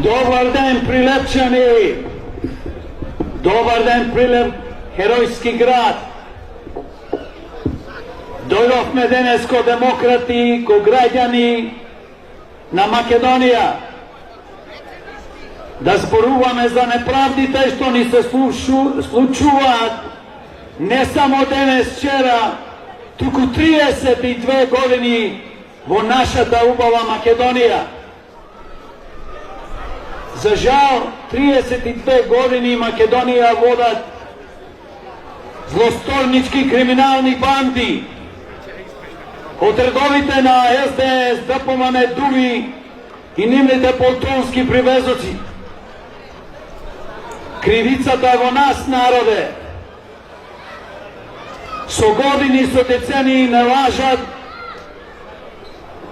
Dobar den Prilepčani, dobar den Prilep, herojski grad. Dojdovme danes ko demokrati, ko građani na Makedonija, da zborуваме за неправдите, što ni se случуваат не само денес, вчера, туку 32 години во нашата убава Македонија. За жал, 32 години Македонија водат злосторнички криминални банди. Од редовите на СДС, ДПМН, ДУВИ и нивните полтронски привезоци. Кривицата е во нас, народе. Со години, со децении не лажат,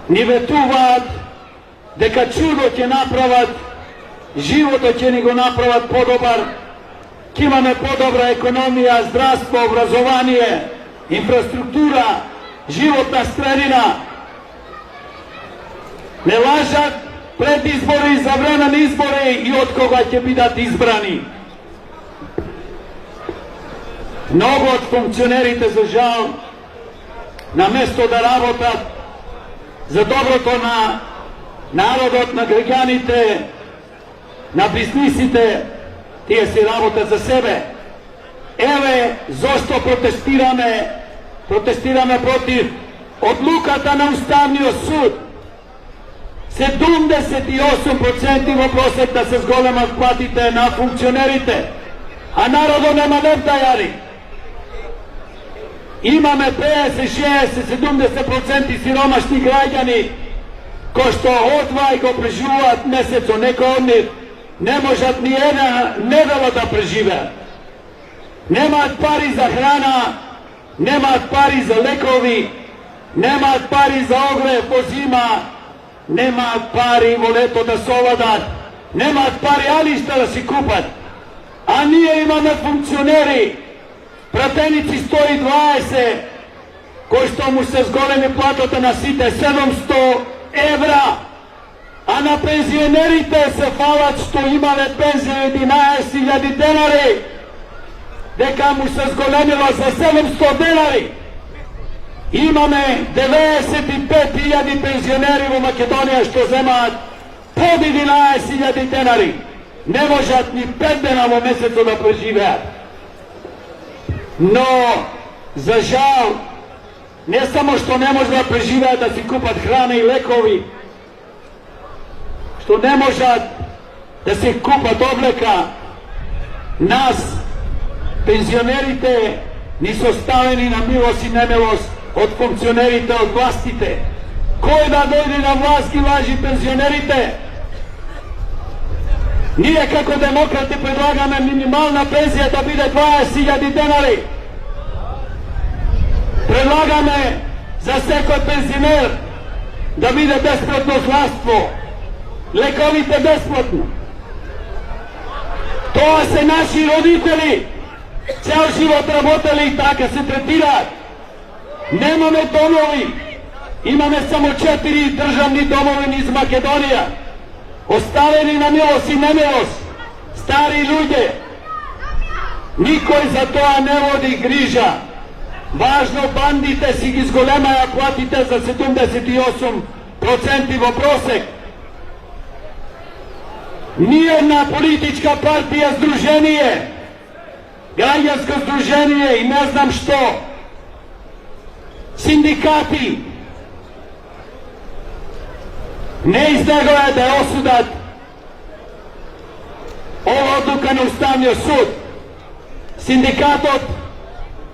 ни ветуваат дека чудо ќе направат, животот ќе ни го направат подобар, ќе имаме подобра економија, здравство, образование, инфраструктура, животна средина. Не лажат пред избори, за време на избори и од кога ќе бидат избрани. Многу од функционерите, за жал, на место да работат за доброто на народот, на граѓаните, на бизнисите, тие си работат за себе. Еве зошто протестираме. Протестираме против одлуката на Уставниот суд. 78% во просек да се зголемат платите на функционерите, а народот нема лев да јари. Имаме 50, 60, 70% сиромашни граѓани кои што одвај го преживуваат месецо, некои од нив не можат ни една недела да преживеат. Немаат пари за храна, немаат пари за лекови, немаат пари за огрев во зима, немаат пари во лето да се овладат, немаат пари алишта да си купат. А ние имаме функционери, пратеници 120, кои што му се зголеми платата на сите 700 евра, а на пензионерите се фалат што имале пензија 11.000 денари, дека му се зголемило за 700 денари. Имаме 95.000 пензионери во Македонија што земаат под 11.000 денари. Не можат ни 5 дена во месецо да преживеат. Но, за жал, не само што не може да преживеат, да си купат храна и лекови, што не можат да си купат облека, нас, пензионерите, ни се оставени на милост и немилост од функционерите, од властите. Кој да дојде на власт ги лажи пензионерите? Ние како демократи предлагаме минимална пензија да биде 20.000 денари. Предлагаме за секој пензионер да биде бесплатно здравство, лековите бесплатно. Тоа се наши родители, цел живот работели и така се третираат. Немаме домови, имаме само 4 државни домови низ Македонија, оставени на милост и немилост, стари луѓе. Никој за тоа не води грижа. Важно, бандите си ги зголемаја платите за 78% во просек. Ниједна политичка партија, здружение, граѓанско здружение и не знам што, синдикати, не изнегове да ја осудат ова одлука на Уставниот суд. Синдикатот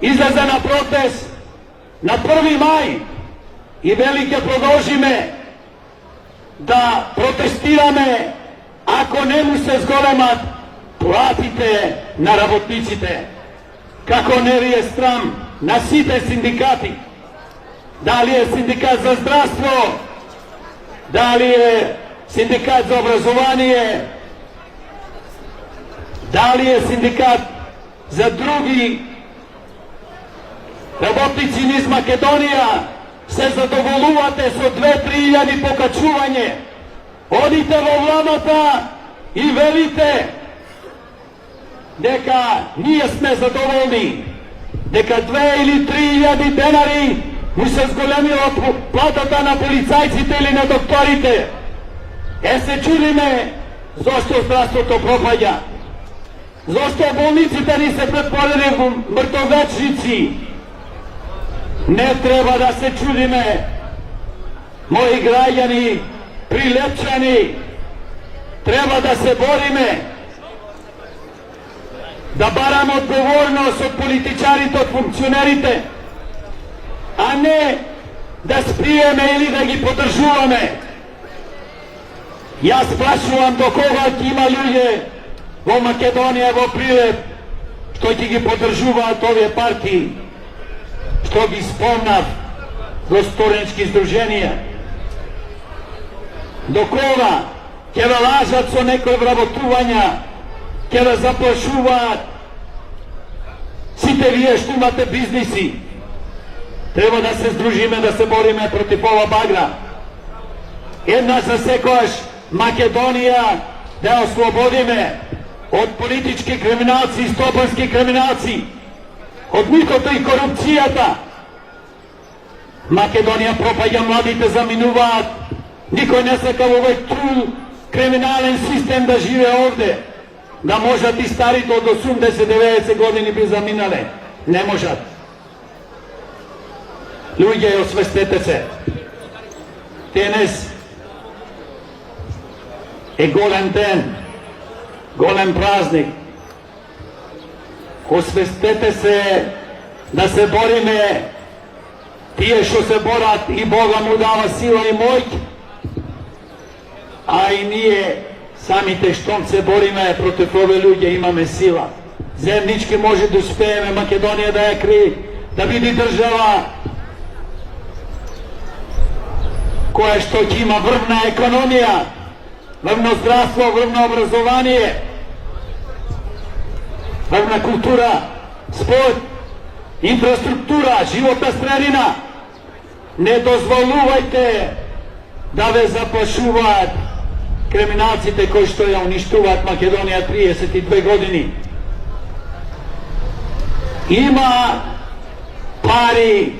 излезе на протест на 1. мај и вели ќе продолжиме да протестираме ако не му се зголемат платите на работниците. Како не ви е срам на сите синдикати? da li je sindikat za zdravstvo, da li je sindikat za obrazovanje, da li je sindikat za drugi работници низ Македонија, се задоволувате со 2-3 илјади покачување. Одите во владата и велите дека ние сме задоволни, дека 2 или 3 илјади денари му се зголемила платата на полицајците или на докторите. Се чудиме зошто здравството пропаѓа, зошто болниците ни се претворени во мртовечници. Не треба да се чудиме, мои граѓани, прилепчани, треба да се бориме, да бараме одговорност од политичарите, од функционерите, а не да сприеме или да ги поддржуваме. Јас прашувам до кога ќе има луѓе во Македонија, во Прилеп, што ќе ги поддржуваат овие партии, што ги спомнав во студентски здруженија. До кога ќе ве лажат со некои вработувања, ќе ве заплашуваат сите вие што имате бизниси. Треба да се здружиме, да се бориме против ова багра. Една за секојаш Македонија да ја ослободиме од политички криминалци и стопански криминалци, од митото и корупцијата. Македонија пропаѓа, младите заминуваат, никој не сака во овој трул криминален систем да живее овде. Да можат и старите од 80-90 години би заминале. Не можат. Луѓе, освестете се. Денес е голем ден, голем празник. Освестете се да се бориме. Тие што се борат и Бога му дава сила и моќ, а и ние самите штом се бориме против овие луѓе имаме сила. Земнички може да успееме Македонија да ја кри, да биде држава која што ќе има врвна економија, врвно здравство, врвно образование, врвна култура, спорт, инфраструктура, животна средина. Не дозволувајте да ве заплашуваат криминалците кои што ја уништуваат Македонија 32 години. Има пари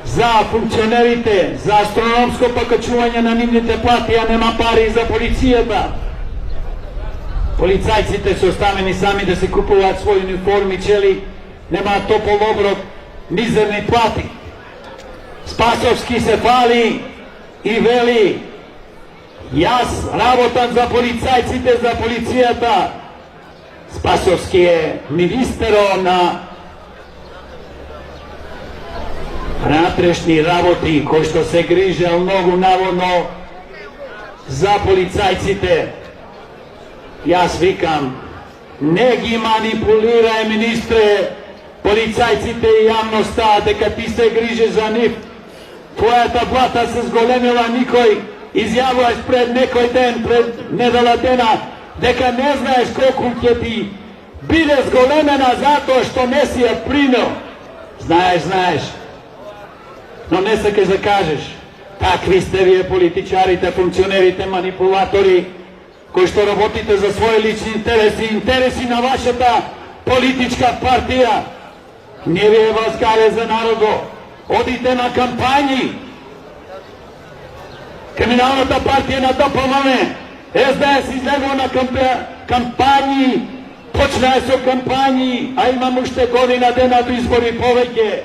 за функционерите, за астрономско покачување на нивните плати, а нема пари за полицијата. Полицајците се оставени сами да се купуваат своји униформи, чели, немаат топол оброк, мизерни плати. Спасовски се фали и вели: јас работам за полицајците, за полицијата. Спасовски е министеро на внатрешни работи, кој што се грижел многу наводно за полицајците. Јас викам, не ги манипулирај, министре, полицајците и јавноста, дека ти се грижи за нив. Твојата плата се зголемила, никој изјавуваш пред некој ден, пред недела дена, дека не знаеш колку ќе ти биде зголемена затоа што не си ја примил. Знаеш, но не сакаш да кажеш. Такви сте вие политичарите, функционерите, манипулатори, кои што работите за своји лични интереси, интереси на вашата политичка партија. Не ви е возгале за народо. Одите на кампањи. Криминалната партија на ДПМН, СДС излегува на кампањи, почнаа со кампањи, а имам уште година дена до избори повеќе.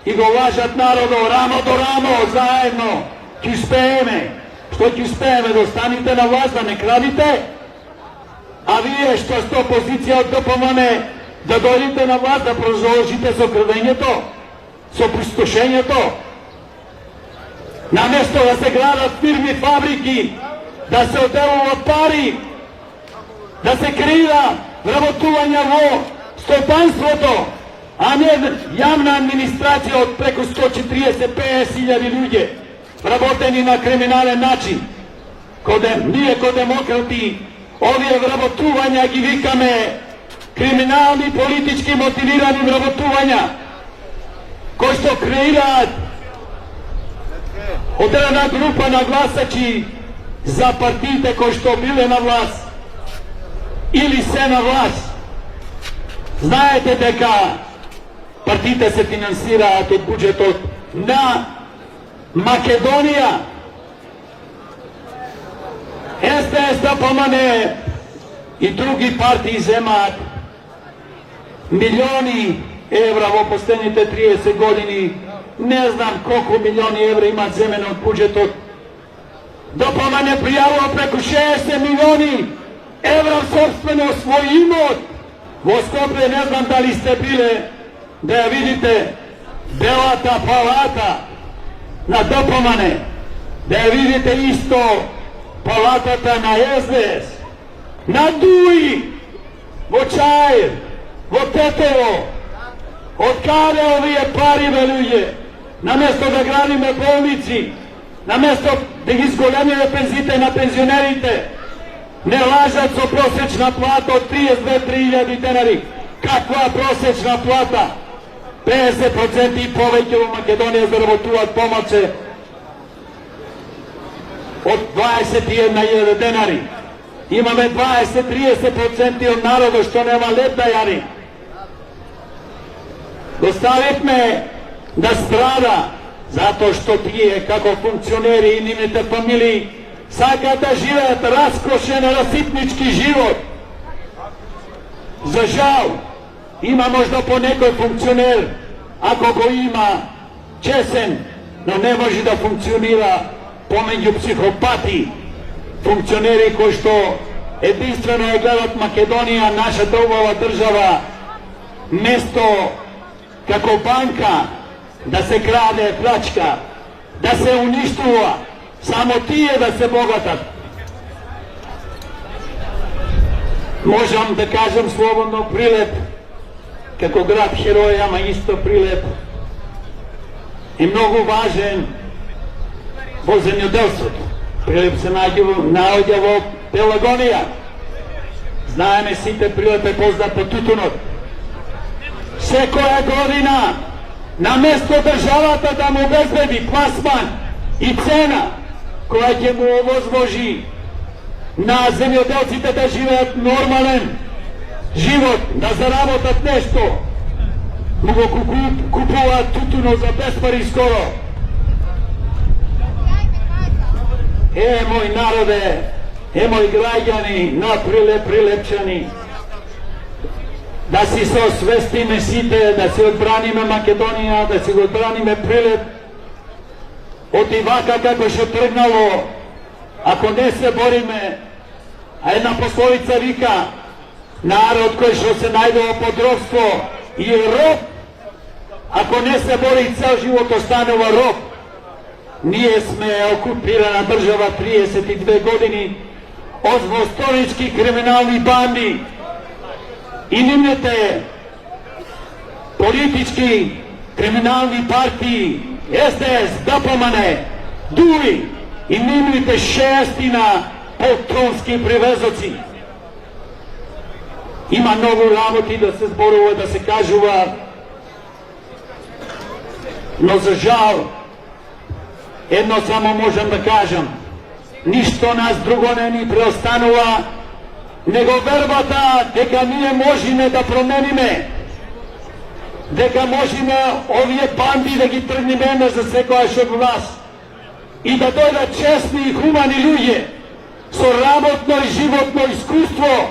И го лажат народо, рамо до рамо, заедно. Ќе успееме. Што ќе успееме? Да останите на власт, да не крадите? А вие што сте опозиција од ДПМН, да дојдете на власт, да продолжите со крадењето, со пустошењето? Наместо да се градат фирми, фабрики, да се оделува пари, да се креира вработување во стопанството, a ne javna administracija od preko 145.000 ljudi работени на криминален начин. Ние ко демократи овие вработувања ги викаме криминални политички мотивирани вработувања кои што креираат одредена група на гласачи за партиите кои што биле на власт или се на власт. Знаете дека партиите се финансираат од буџетот на Македонија. СДС, ДПМН и други партии земаат милиони евра во последните 30 години. Не знам колку милиони евра имаат земено од буџетот. ДПМН пријавува преку 60 милиони евра собствено свој имот. Во Скопје не знам дали сте биле да ја видите Белата палата на ДПМН, да ја видите исто палатата на СДС, на Дуи, во Чаир, во Тетево. Од каде овие пари, бе луѓе? Наместо да градиме болници, наместо да ги зголемиме пензиите на пензионерите, не лажат со просечна плата од 32.000 денари. Каква просечна плата? 50% и повеќе во Македонија заработуваат помалче од 21.000 денари. Имаме 20-30% од народот што нема леп да јади. Доставивме да страда затоа што тие како функционери и нивните фамилии сакаат да живеат раскошен раситнички живот. За жал, има можда по некој функционер, ако го има чесен, но не може да функционира помеѓу психопати, функционери кои што единствено ја гледат Македонија, нашата убава држава, место како банка да се краде, плачка, да се уништува, само тие да се богатат. Можам да кажам слободно Прилеп, како град херој, ама исто Прилеп е многу важен во земјоделството. Прилеп се наоѓа во Пелагонија. Знаеме сите, Прилеп е познат по тутунот. Секоја година, наместо државата да му обезбеди пласман и цена која ќе му овозможи на земјоделците да живеат нормален живот, да заработат нешто, му го купуваат тутуно за без пари скоро. Мој народе, мој граѓани на Прилеп, прилепчани, да си се освестиме сите, да си одбраниме Македонија, да си го одбраниме Прилеп од ивака како што тргнало, ако не се бориме. А една пословица вика, народ кој што се најде во подробство и роб, ако не се бори цел живот останува роб. Ние сме окупирана држава 32 години од восторички криминални банди и нивните политички криминални партии, СДС, ДПМН, ДУИ и нивните 60 полтронски привезоци. Има многу работи да се зборува, да се кажува, но за жал, едно само можам да кажам, ништо нас друго не ни преостанува, него вербата дека ние можеме да промениме, дека можеме овие банди да ги тргнеме за секојаш од власт и да дојдат честни и хумани луѓе со работно и животно искуство,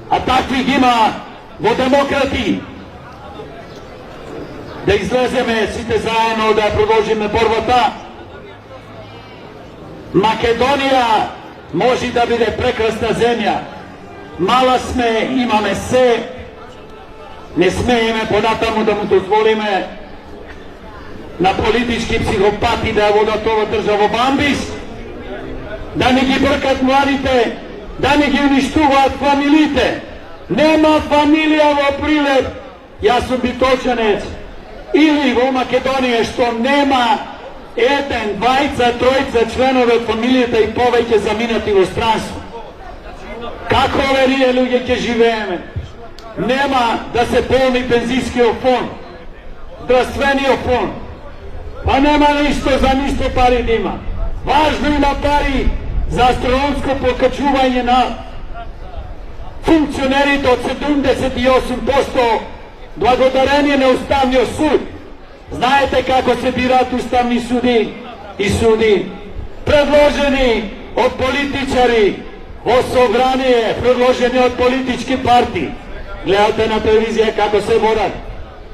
а такви ги има во демократи. Да излеземе сите заедно да продолжиме борбата. Македонија може да биде прекрасна земја. Мала сме, имаме се, не смееме понатаму да му дозволиме на политички психопати да ја водат ова држава во амбис, да не ги бркат младите, да не ги уништуваат фамилите. Нема фамилија во Прилеп ja sam Bitočanec, ili u Makedoniji što nema jedan, dvajica, trojica členove od familijeta i povejke zaminati u stranstvu. Kako ove rije ljudi ke živeme? Nema da se polni penzijski fond, zdravstveni fond, pa nema ništo za ništo pari da ima. Važno ima pari za astronomsko pokačuvanje na funkcionerite od 78%, blagodarenje na Ustavni sud. Znajte kako se birat Ustavni sudi i sudi. Predloženi od političari, osovranije, predloženi od političke partije. Gledajte na televizije kako se borat.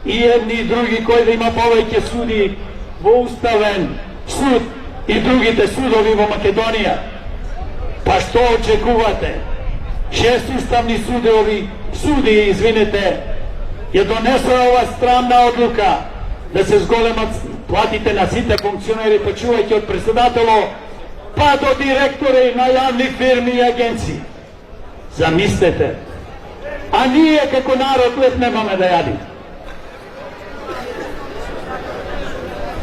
I jedni i drugi koji da ima povejke sudi u Ustaven sud i drugi te sudovi u Makedonija. Pa što očekujete? 6 ustavni sudi, izvinite, je donesla ova stramna odluka da se zgolema platite na site funkcioneri, počuvajte od predsedatelja pa do direktore na javnih firmi i agenciji. Zamislite. A nije kako narod lep nemame da jadi.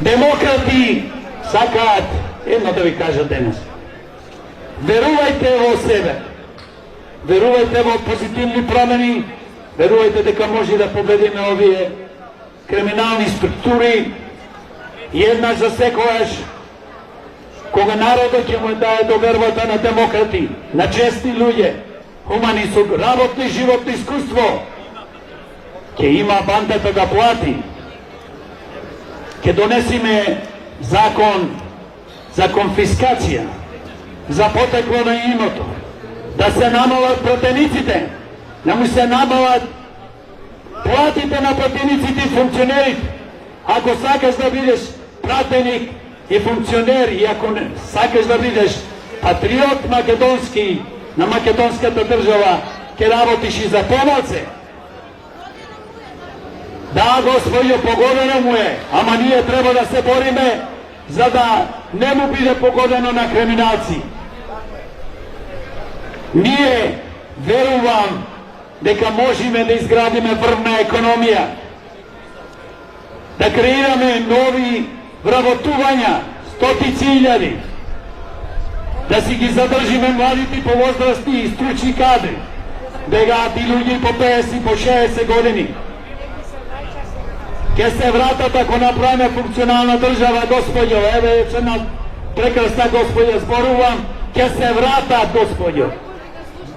Demokrati, sakad, jedno da vi kažem danas, verujte u sebe, verujte u pozitivni promeni, verujte дека može da pobedime ovije kriminalni strukturi, jedna za sekojaš, koga naroda će mu daje do verovata na demokrati, na česti ljudje, humani su rabotni životno iskustvo, ke ima bandata da plati, ke donesime zakon za konfiskacija, za poteklo na imoto, da se namala protenicite, da mu se namala platite na protenicite i funkcionerite. Ako sakaš da budeš pratenik i funkcioner i ako sakaš da budeš patriot makedonski, na makedonskата država, ke работиш и за помалце. Да, Господјо, погодено му е, ама ние треба да се бориме за да не му биде погодено на криминалци. Ние верувам дека можеме да изградиме врвна економија, да креираме нови вработувања, стотици илјади, да си ги задржиме младите по возрасти и стручни кадри, дека ти луѓе по 50 и по 60 години ќе се вратат ако направиме функционална држава, Господјо, еве една прекрасна Господја зборувам, ќе се вратат, Господјо,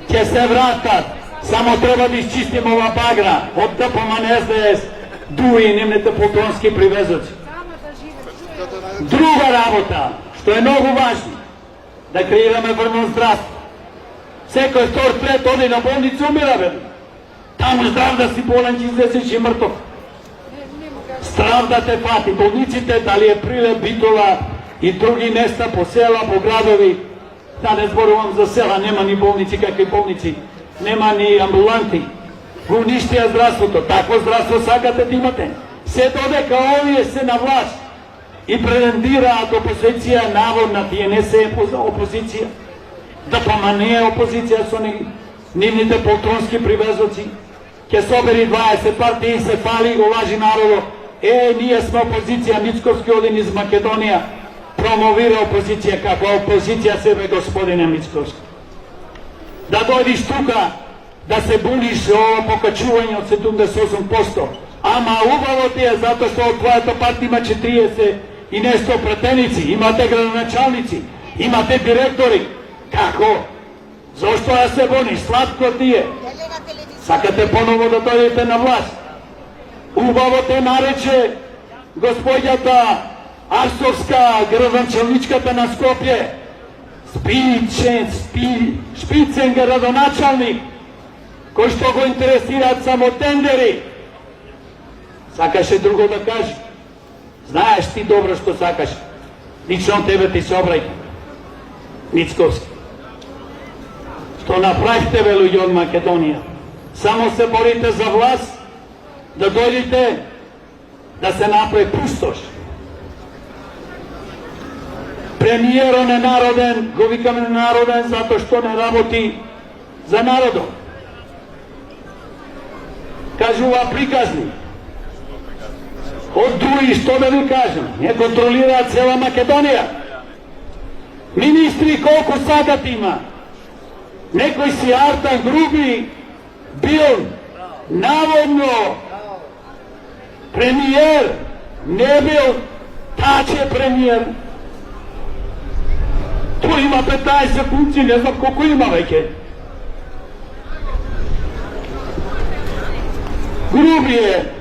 ќе се вратат, само треба да изчистим ова багра од ДПМН, СДС, ДУИ, немните полтронски привезоци. Друга работа, што е многу важно, да креираме врвно здравство. Секој втор трет оди на болница умира, бе. Таму здрав да си болен, ќе излезеш и мртов. Страв да те фати. Болниците, дали е Прилеп, Битола и други места по села, по градови. Да не зборувам за села, нема ни болници, какви болници, нема ни амбуланти. Го уништија здравството. Такво здравство сакате да имате. Се додека овие се на власт и претендираат опозиција, наводна тие не се опозиција, да помане опозиција со нивните полтронски привезоци, ќе собери 20 партии и се фали и го лажи народо. Ние сме опозиција, Мицковски оден из Македонија промовира опозиција како опозиција себе, господине Мицковски. Да дојдиш тука, да се буниш за ово покачување од 78%, ама убаво ти е затоа што од твојата партија има 40 и нешто пратеници, имате градоначалници, имате директори. Како? Зошто да се буниш? Сладко ти е. Сакате поново да дојдете на власт. Убаво те нарече господјата Арсовска, градоначалничката на Скопје, Шпицен градоначалник, кој што го интересираат само тендери. Сакаше друго да каже. Знаеш ти добро што сакаш. Лично тебе ти се обраќа. Мицковски. Што направихте, бе, луѓе од Македонија? Само се борите за власт, да дојдете да се направи пустош. Премиерот е народен, го викаме народен затоа што не работи за народот. kažu ova prikazni. Od drugi, što da vi kažem, je kontrolira cela Makedonija. Ministri koliko sadat ima. Nekoj si Artan Grubi bil navodno premijer, ne bil tače premijer. Tu ima 15 funkcij, ne znam koliko ima veke. Grubi je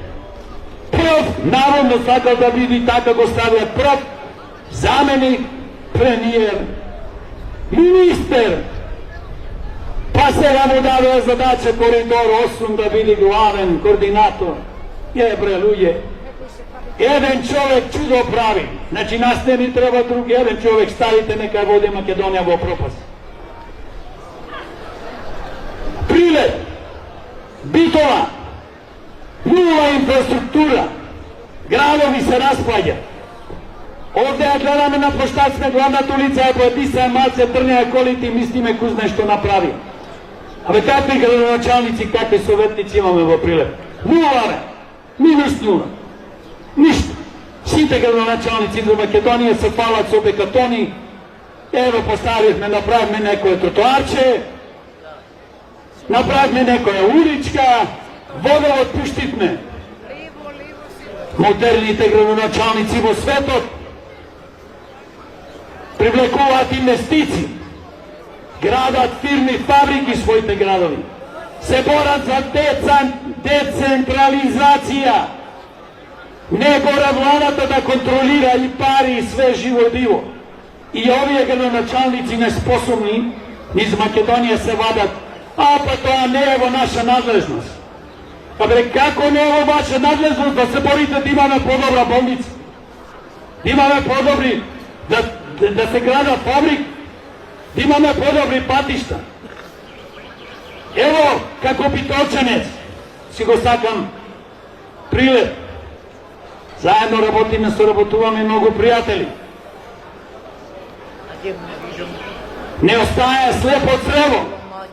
prv, navodno sakal da vidi tako go stavlja prv, zamenik, premijer, minister, pa se mu dao zadaće koridor 8 da vidi glaven koordinator. Je bre ljudje, jedan čovjek čudo pravi, znači nas ne ni treba drugi, jedan čovjek stavite neka vode Makedonija vo propast. Prilet, Bitova, nula infrastruktura, gradovi se raspadja. Ovdje ja gledam na poštacne glavna ulica, ako je Disa, Malce, Trnja, Koliti, mislime kuz nešto napravi. A ve kakvi gradonačelnici, kakvi sovjetnici imamo u Prilep? Nula, minus nula. Ništa. Site gradonačelnici do Makedonije se palac obe katoni, evo postavili me, napravi me nekoje trotoarče, napravi me nekoje ulička, voda otpuštit me. Modernite gradonačelnici vo svetot, privlekovati investiciji, gradat firmi, fabriki svojite gradovi, se borat za decentralizacija, ne mora vladata da kontrolira i pari i sve živo i divo. I ovi gradonačelnici nesposobni iz Makedonije se vadat, a pa to ne evo naša nadležnost. Pa bre, kako ne evo vaša nadležnost da se borite da imame podobra bolnica, da imame podobri, da se grada fabrik, da imame podobri patišta. Evo kako Bitočanec, si go sakam Prilep, zajedno rabotime, sоработуваме mnogo prijatelji. Ne ostaje slepo crevo,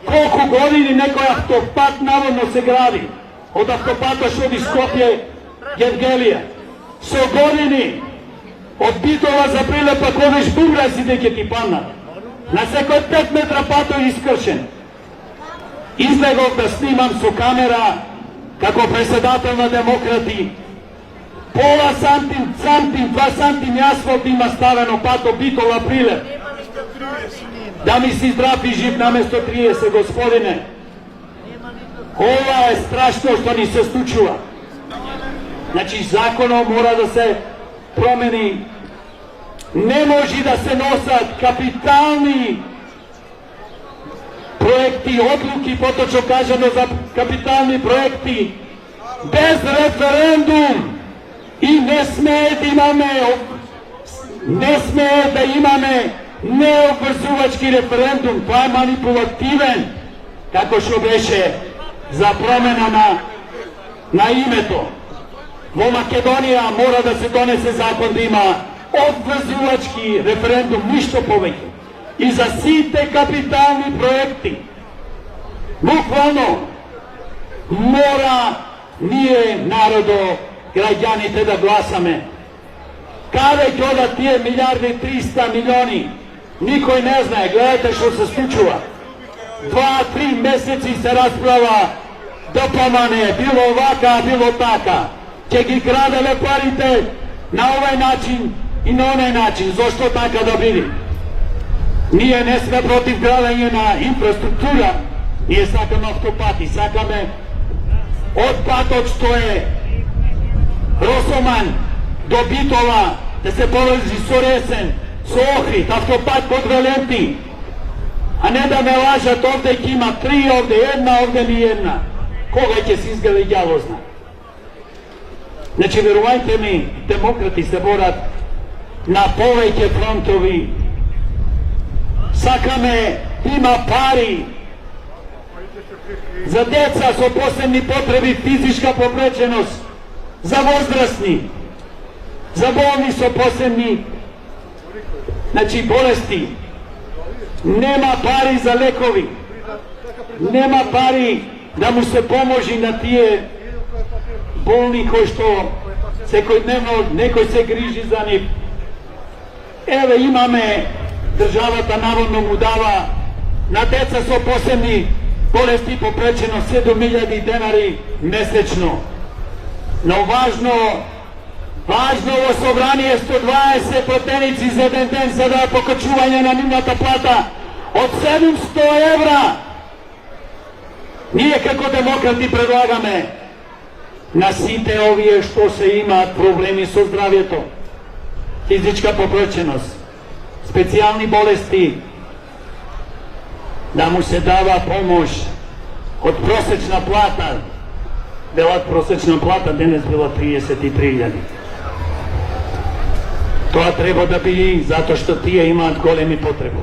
koliko godini nekoj автопат navodno se gradi. Od автопата što bi Skopje Евгелija. So godini od Bitova za Prilepa kodeš bubrasi deke ti panna. Na sekoj 5 metra pato je iskršen. Izlegao da snimam su kamera kako presedatel na demokrati pola santim, 2 santim asfalt ima staveno pato Bitova Prilep. Da mi si zdrav i živ namesto 30, gospodine. Ova je strašno što ni se slučuva. Znači zakonom mora da se promeni. Ne može da se nosat kapitalni projekti, odluki, potočno kažemo za kapitalni projekti, bez referendum. I ne sme da imame neobvrzuvački referendum, to je manipulativen, kako što beše, za promjena na ime to. Vo Makedonija mora da se donese zakon da ima obvrzuvački referendum, ništa poveke. I za site kapitalni projekti, bukvalno, mora, nije narodo, građanite da glasame. Kada će oda tije milijarde i 300 milioni, nikoj ne zna, gledajte što se slučuva. 2-3 meseci se rasprava dopamane, bilo ovaka, bilo taka. Će gi gradele parite na ovaj način i na onaj način. Zašto taka da bili? Nije ne sve protiv gradanja infrastruktura, nije sakam автопати, sakame otpad što je Rosoman do Bitova, da se povezi Soresen, Ohrid, автопад kod Valenti, a ne da me lažat ovdje ima 3, ovdje jedna, ovdje ni jedna. Koga će se izgledati djavo zna. Znači, verujte mi, demokrati se borat na povejke frontovi. Sakame ima pari. Za djeca su posebni potrebi fizička povređenost, za возрастni, za bolni su posebni, znači bolesti. Nema pari za lekovi, nema pari da mu se pomoži na tije bolni koji što svakodnevno nekoj se griži za njih. Evo imame državata navodno mu dava, na deca su posebni bolesti poprećeno 7.000 dinari mesečno. No važno ovo sobranje 120 platenici za jedan den sada pokačuvanje na minimalna plata od 700 evra. Nije kako demokrati predlagame. Nasite ovije što se ima problemi sa zdravljetom. Fizička poprećenost, specijalni bolesti, da mu se dava pomoć od prosečna plata, bila prosečna plata, danas bila 33.000. To treba da bi, zato što tije imat golemi potrebu.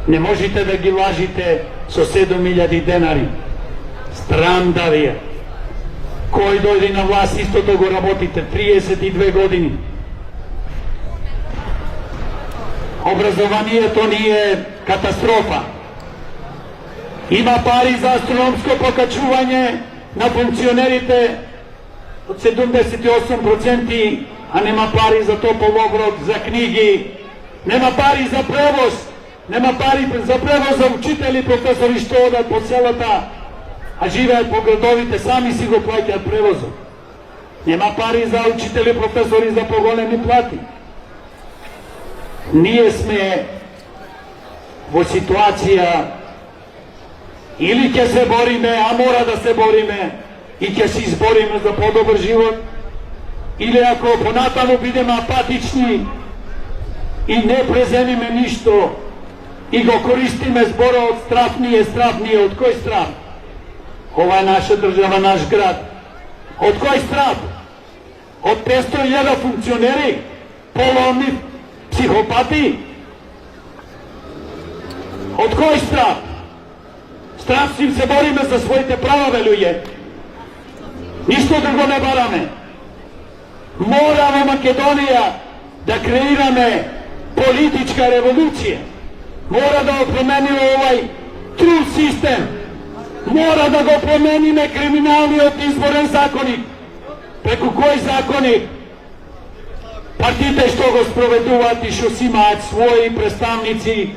Ne možete da gi lažite so 7.000 dinari. Stram da vi je. Koji dojde na vlast isto togo rabotite, 32 godini. Obrazovanje to nije katastrofa. Ima pari za astronomsko pokačuvanje na funkcionerite od 78%, a nema pari za topol obrok, za knjigi, nema pari za prevoz, nema pari za prevoz za učitelji, profesori što odat po selata, a žive po gradovite, sami si go plaćat prevozom. Nema pari za učitelji, profesori za pogoleni plati. Nije sme vo situacija ili će se borime, a mora da se borime i će se izborime za podobar život, ili ako ponatano budemo apatični i ne prezemime ništo i go koristime zbora od strafnije, od koji straf? Ova je naša država, naš grad. Od koji straf? Od 500.000 funkcioneri, polovni psihopati? Od koji straf? Straf svim se borime za svojite prava, veluje. Ništo drugo ne barame. Moramo Makedonija da kreirame politička revolucija. Mora da promenimo ovaj true sistem. Mora da go promenime kriminalni od izboren zakonik. Preko koji zakonik? Partite što go sproveduvati, što si imać svoji predstavnici,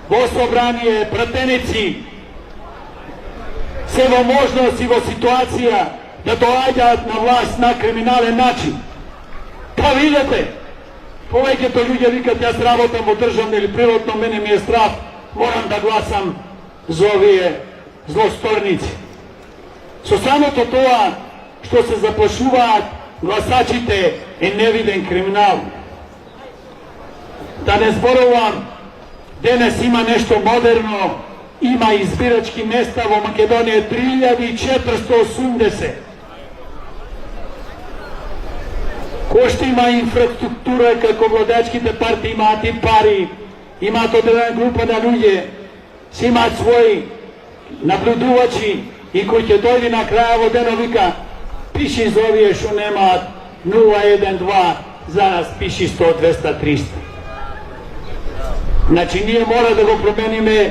vosobranije, pratenici. Sevo možnost i vo situacija da dođat na vlast na kriminalen način. Pa vidite, poveke to ljudje vikat, ja srabotam u državnom ili privatnom, meni mi je strah, moram da glasam za ovije zlostornici. So samo to toa što se zaplašuva glasačite i neviden kriminal. Da ne zborovam, danas ima nešto moderno, ima izbirački mesta u Makedonije 3480. Ko što ima infrastruktura kako vladačkite partije imati pari, imate određena grupa na ljudje, si imat svoji nabluduvači i koji će dojdi na kraja vodenovika, piši zovije što nema 012, za nas piši 100, 200, 300. Znači nije mora da go promenime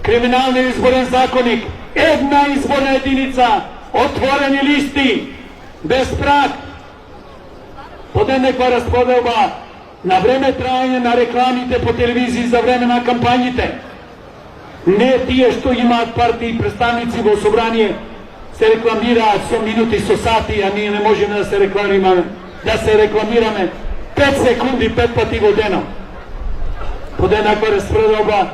kriminalni izboren zakonik, jedna izborna jedinica, otvoreni listi, bez prag, pod nekva raspodelba, na vreme trajanja, na reklamite po televiziji, za vreme na kampanjite. Ne tije što ima partiji i predstavnici vo sobranje se reklamira 100 minuti, 100 sati, a mi ne možemo da se reklamirame 5 sekundi, 5 pati vodeno. Pod nekva raspodelba,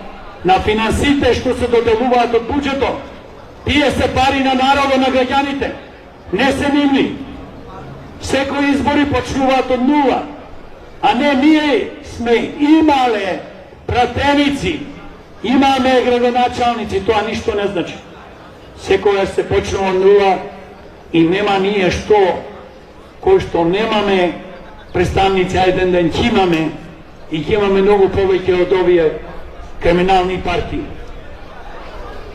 na finansite što se dodeluvat od budžeto, tije se pari na narodo, na građanite, ne se nimni. Sve koji izbori počuvat od nula, a ne mi sme imale pratenici, imame gradonačalnici, to ništo ne znači. Sve koja se počne od nula i nema nije što, koji što nemame predstavnici, ajde da imame i imame mnogo poveke od ovije kriminalnih partiji.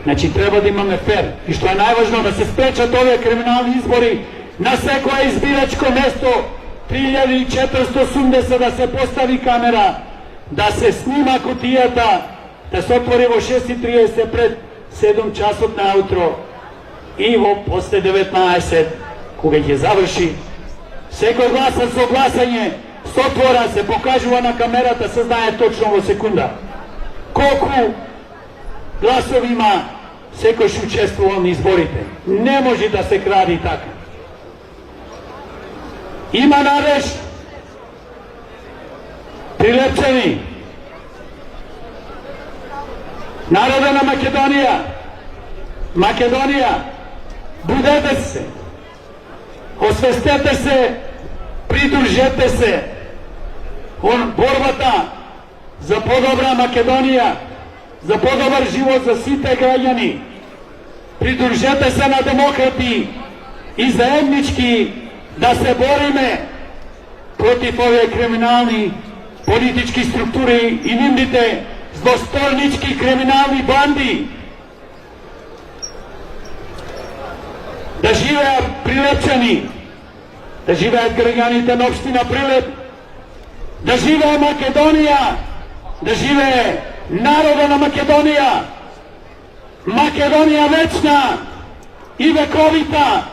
Znači treba da imame fer i što je najvažno da se sprečat ove kriminalni izbori na sve koje izbiračko mesto 3480 da se postavi kamera, da se snima kutijata, da se otvori vo 6:30 pred 7 časot na utro i vo posle 19 Кога ќе заврши, секој гласа со гласање, сотвора се покажува на камерата, се знае точно во секунда. Колку гласови има секој што учествува на изборите. Не може да се кради така. Има нареш прилепчени. Народа на Македонија, будете се, освестете се, придружете се борбата за подобра Македонија, за подобар живот за сите граѓани. Придружете се на демократи и заеднички да се бориме против овие криминални политички структури и нивните злосторнички криминални банди. Да живеат Прилепчани, да живеат граѓаните на општина Прилеп, да живее Македонија, да живее народа на Македонија, Македонија вечна и вековита.